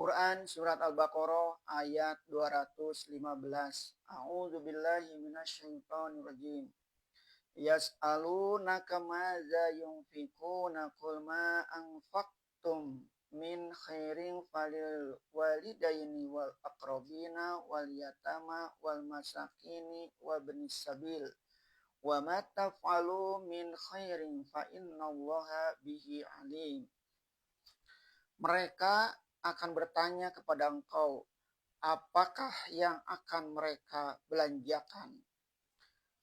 Quran Surat Al-Baqarah ayat 215. A'udzubillahi minasyaitonirrajim. Yas'alunaka madza yunfikuna qul ma anfaqtum min khairin falil walidaini wal aqrabina wal yatama wal masakini wa ibnis sabil wa ma taf'alu min khairin fa innallaha bihi alim. Mereka akan bertanya kepada engkau, apakah yang akan mereka belanjakan?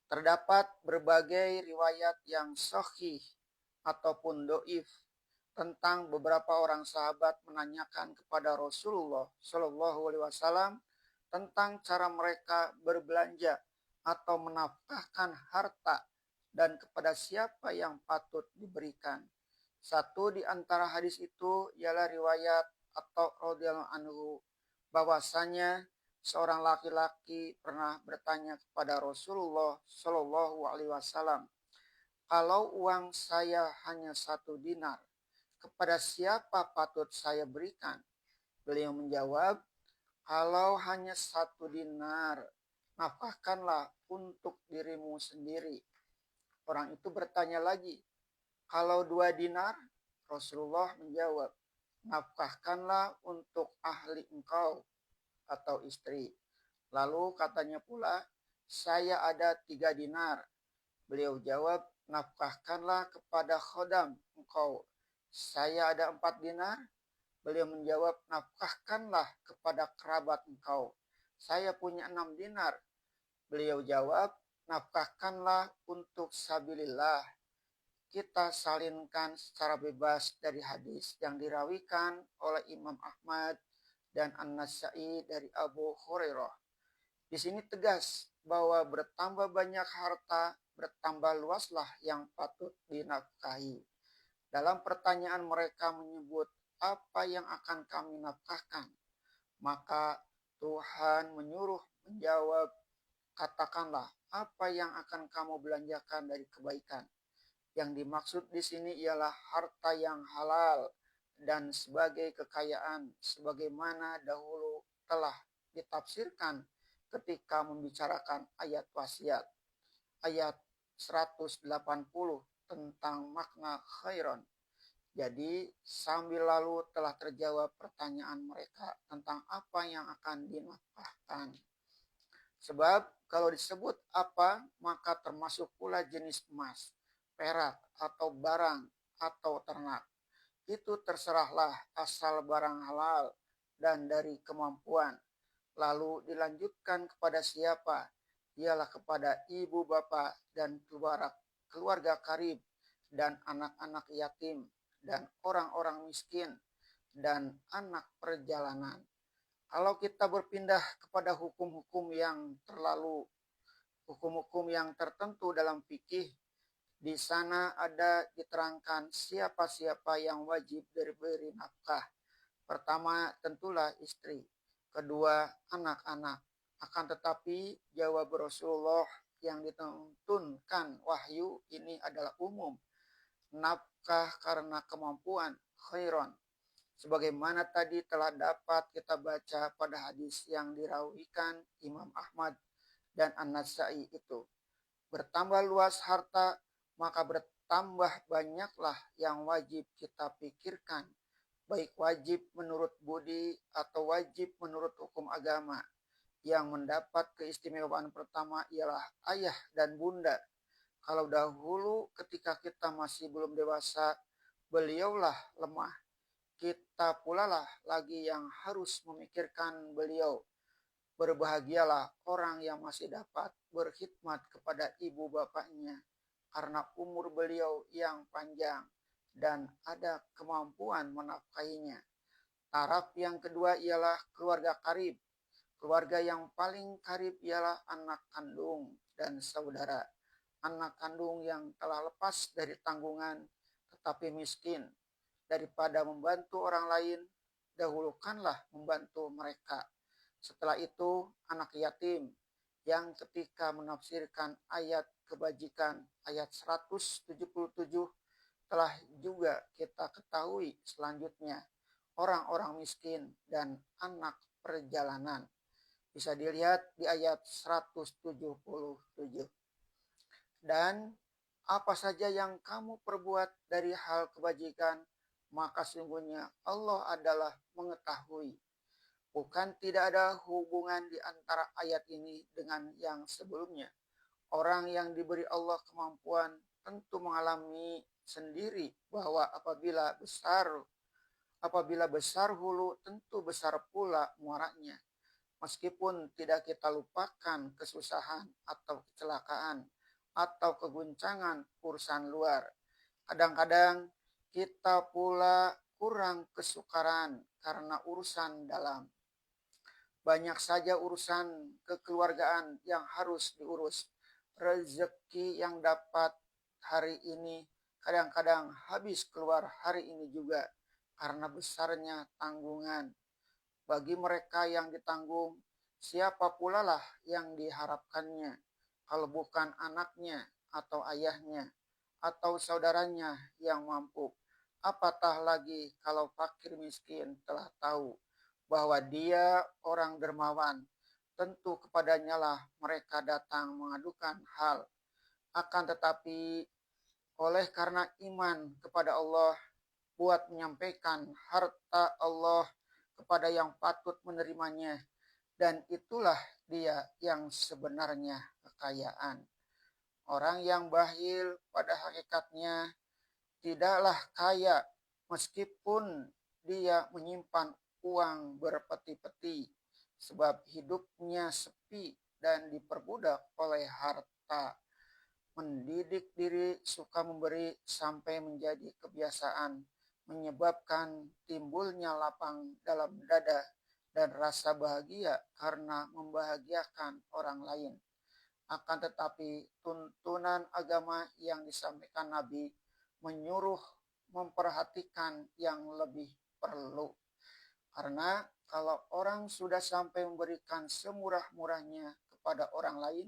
Terdapat berbagai riwayat yang sahih ataupun doif tentang beberapa orang sahabat menanyakan kepada Rasulullah Shallallahu Alaihi Wasallam tentang cara mereka berbelanja atau menafkahkan harta dan kepada siapa yang patut diberikan. Satu di antara hadis itu ialah riwayat atau radhiyallahu anhu bahwasanya seorang laki-laki pernah bertanya kepada Rasulullah Shallallahu Alaihi Wasallam, kalau uang saya hanya 1 dinar, kepada siapa patut saya berikan? Beliau menjawab, kalau hanya 1 dinar, nafkahkanlah untuk dirimu sendiri. Orang itu bertanya lagi, kalau 2 dinar? Rasulullah menjawab, nafkahkanlah untuk ahli engkau atau istri. Lalu katanya pula, saya ada 3 dinar. Beliau jawab, nafkahkanlah kepada khodam engkau. Saya ada 4 dinar. Beliau menjawab, nafkahkanlah kepada kerabat engkau. Saya punya 6 dinar. Beliau jawab, nafkahkanlah untuk sabilillah. Kita salinkan secara bebas dari hadis yang dirawikan oleh Imam Ahmad dan An-Nasa'i dari Abu Hurairah. Di sini tegas bahwa bertambah banyak harta, bertambah luaslah yang patut dinafkahi. Dalam pertanyaan mereka menyebut apa yang akan kami nafkahkan, maka Tuhan menyuruh menjawab, katakanlah apa yang akan kamu belanjakan dari kebaikan. Yang dimaksud di sini ialah harta yang halal dan sebagai kekayaan sebagaimana dahulu telah ditafsirkan ketika membicarakan ayat wasiat. Ayat 180 tentang makna khairon. Jadi sambil lalu telah terjawab pertanyaan mereka tentang apa yang akan dinafkahkan. Sebab kalau disebut apa, maka termasuk pula jenis emas, perak, atau barang, atau ternak. Itu terserahlah asal barang halal dan dari kemampuan. Lalu dilanjutkan kepada siapa? Ialah kepada ibu bapa dan keluarga karib dan anak-anak yatim dan orang-orang miskin dan anak perjalanan. Kalau kita berpindah kepada hukum-hukum yang tertentu dalam fikih, di sana ada diterangkan siapa-siapa yang wajib diberi nafkah. Pertama tentulah istri, kedua anak-anak. Akan tetapi jawab Rasulullah yang dituntunkan wahyu ini adalah umum. Nafkah karena kemampuan khairon. Sebagaimana tadi telah dapat kita baca pada hadis yang dirawikan Imam Ahmad dan An-Nasa'i itu. Bertambah luas harta, maka bertambah banyaklah yang wajib kita pikirkan. Baik wajib menurut budi atau wajib menurut hukum agama. Yang mendapat keistimewaan pertama ialah ayah dan bunda. Kalau dahulu ketika kita masih belum dewasa, beliaulah lemah. Kita pula lah lagi yang harus memikirkan beliau. Berbahagialah orang yang masih dapat berkhidmat kepada ibu bapaknya karena umur beliau yang panjang dan ada kemampuan menafkahinya. Taraf yang kedua ialah keluarga karib. Keluarga yang paling karib ialah anak kandung dan saudara. Anak kandung yang telah lepas dari tanggungan tetapi miskin. Daripada membantu orang lain, dahulukanlah membantu mereka. Setelah itu, anak yatim yang ketika menafsirkan ayat kebajikan ayat 177 telah juga kita ketahui selanjutnya. orang-orang miskin dan anak perjalanan. Bisa dilihat di ayat 177. Dan apa saja yang kamu perbuat dari hal kebajikan, maka sungguhnya Allah adalah mengetahui. Bukan tidak ada hubungan di antara ayat ini dengan yang sebelumnya. Orang yang diberi Allah kemampuan tentu mengalami sendiri bahwa apabila besar hulu tentu besar pula muaranya. Meskipun tidak kita lupakan kesusahan atau kecelakaan atau keguncangan urusan luar. Kadang-kadang kita pula kurang kesukaran karena urusan dalam. Banyak saja urusan kekeluargaan yang harus diurus. Rezeki yang dapat hari ini kadang-kadang habis keluar hari ini juga karena besarnya tanggungan. Bagi mereka yang ditanggung, siapa pula lah yang diharapkannya kalau bukan anaknya atau ayahnya atau saudaranya yang mampu. Apatah lagi kalau fakir miskin telah tahu bahwa dia orang dermawan, tentu kepadanya lah mereka datang mengadukan hal. Akan tetapi oleh karena iman kepada Allah, buat menyampaikan harta Allah kepada yang patut menerimanya, dan itulah dia yang sebenarnya kekayaan. Orang yang bakhil pada hakikatnya tidaklah kaya meskipun dia menyimpan uang berpeti-peti, sebab hidupnya sepi dan diperbudak oleh harta. Mendidik diri suka memberi sampai menjadi kebiasaan, menyebabkan timbulnya lapang dalam dada dan rasa bahagia karena membahagiakan orang lain. Akan tetapi tuntunan agama yang disampaikan Nabi menyuruh memperhatikan yang lebih perlu. Karena kalau orang sudah sampai memberikan semurah-murahnya kepada orang lain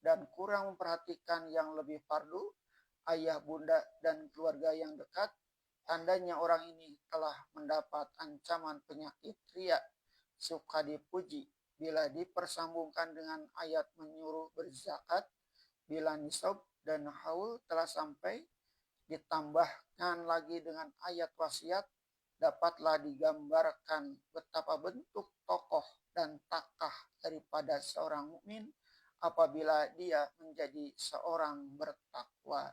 dan kurang memperhatikan yang lebih fardu, ayah, bunda, dan keluarga yang dekat, tandanya orang ini telah mendapat ancaman penyakit riya, suka dipuji, bila dipersambungkan dengan ayat menyuruh berzakat, bila nisab dan haul telah sampai, ditambahkan lagi dengan ayat wasiat, dapatlah digambarkan betapa bentuk tokoh dan takah daripada seorang mukmin apabila dia menjadi seorang bertakwa.